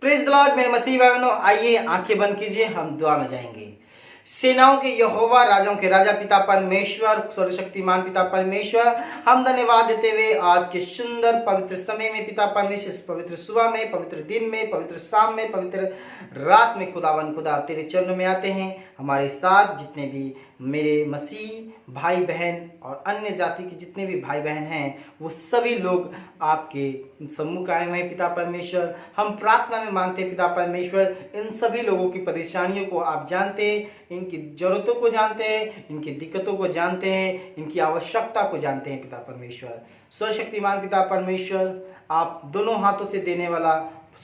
Praise the Lord मेरे मसीह भाई बहनों, आइए आंखें बंद कीजिए, हम दुआ में जाएंगे। सेनाओं के यहोवा, राजाओं के राजा पिता परमेश्वर, सर्वशक्तिमान पिता परमेश्वर, हम धन्यवाद देते हुए आज के सुंदर पवित्र समय में पिता परमेश्वर, इस पवित्र सुबह में, पवित्र दिन में, पवित्र शाम में, पवित्र रात में खुदावन खुदा तेरे चरणों में आते हैं। हमारे साथ जितने भी मेरे मसीह भाई बहन और अन्य जाति के जितने भी भाई बहन हैं, वो सभी लोग आपके सम्मुख आए हुए हैं पिता परमेश्वर। हम प्रार्थना में मांगते हैं पिता परमेश्वर, इन सभी लोगों की परेशानियों को आप जानते हैं, इनकी जरूरतों को जानते हैं, इनकी दिक्कतों को जानते हैं, इनकी आवश्यकता को जानते हैं पिता परमेश्वर। सर्वशक्तिमान पिता परमेश्वर, आप दोनों हाथों से देने वाला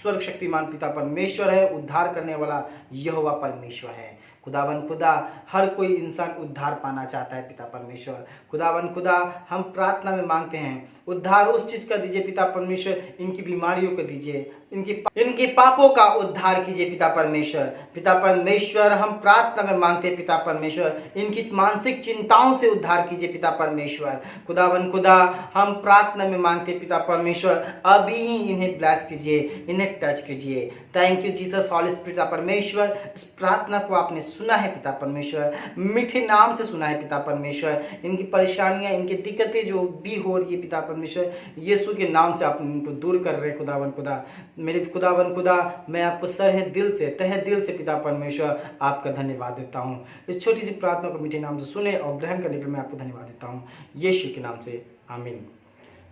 सर्वशक्तिमान पिता परमेश्वर है, उद्धार करने वाला यहोवा परमेश्वर है। खुदावन खुदा, हर कोई इंसान उद्धार पाना चाहता है पिता परमेश्वर। खुदावन खुदा, हम प्रार्थना में मांगते हैं उद्धार उस चीज का दीजिए पिता परमेश्वर, इनकी बीमारियों को दीजिए, इनके पापों का उद्धार कीजिए पिता परमेश्वर। पिता परमेश्वर, हम प्रार्थना में मांगते हैं पिता परमेश्वर, इनकी मानसिक चिंताओं से उद्धार कीजिए पिता परमेश्वर। खुदावन खुदा, हम प्रार्थना में मांगते हैं पिता परमेश्वर, अभी ही इन्हें ब्लेस कीजिए, इन्हें टच कीजिए। Thank you Jesus holy spirit पिता परमेश्वर। इस प्रार्थना को आपने सुना है पिता परमेश्वर, मीठे नाम से सुना है पिता परमेश्वर। इनकी परेशानियां, इनकी दिक्कतें जो भी हो रही है पिता परमेश्वर, यीशु के नाम से आप इनको दूर कर रहे खुदावन खुदा। मेरे खुदावन खुदा, मैं आपको तहे दिल से पिता परमेश्वर आपका धन्यवाद देता हूँ। इस छोटी सी प्रार्थना को मीठे नाम से सुने और ग्रहण करने के लिए मैं आपको धन्यवाद देता हूँ, यीशु के नाम से, आमीन।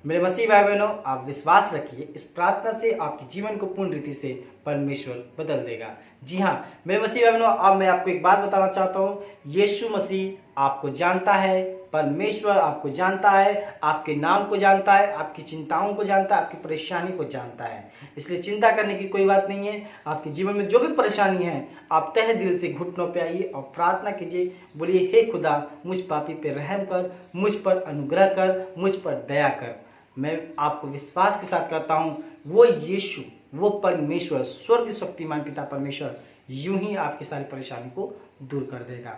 मेरे मसीह भाई बहनों, आप विश्वास रखिए, इस प्रार्थना से आपके जीवन को पूर्ण रीति से परमेश्वर बदल देगा। जी हाँ मेरे मसीह भाई बहनों, अब मैं आपको एक बात बताना चाहता हूँ, यीशु मसीह आपको जानता है, परमेश्वर आपको जानता है, आपके नाम को जानता है, आपकी चिंताओं को जानता है, आपकी परेशानी को जानता है। इसलिए चिंता करने की कोई बात नहीं है। आपके जीवन में जो भी परेशानी है, आप तहे दिल से घुटनों पे आइए और प्रार्थना कीजिए। बोलिए, हे खुदा, मुझ पापी पे रहम कर, मुझ पर अनुग्रह कर, मुझ पर दया कर। मैं आपको विश्वास के साथ कहता हूँ, वो यीशु, वो परमेश्वर, स्वर्ग शक्तिमान पिता परमेश्वर यूं ही आपकी सारी परेशानी को दूर कर देगा।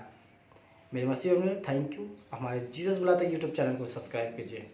मेरे मसीह में थैंक यू। हमारे जीसस बुलाते यूट्यूब चैनल को सब्सक्राइब कीजिए।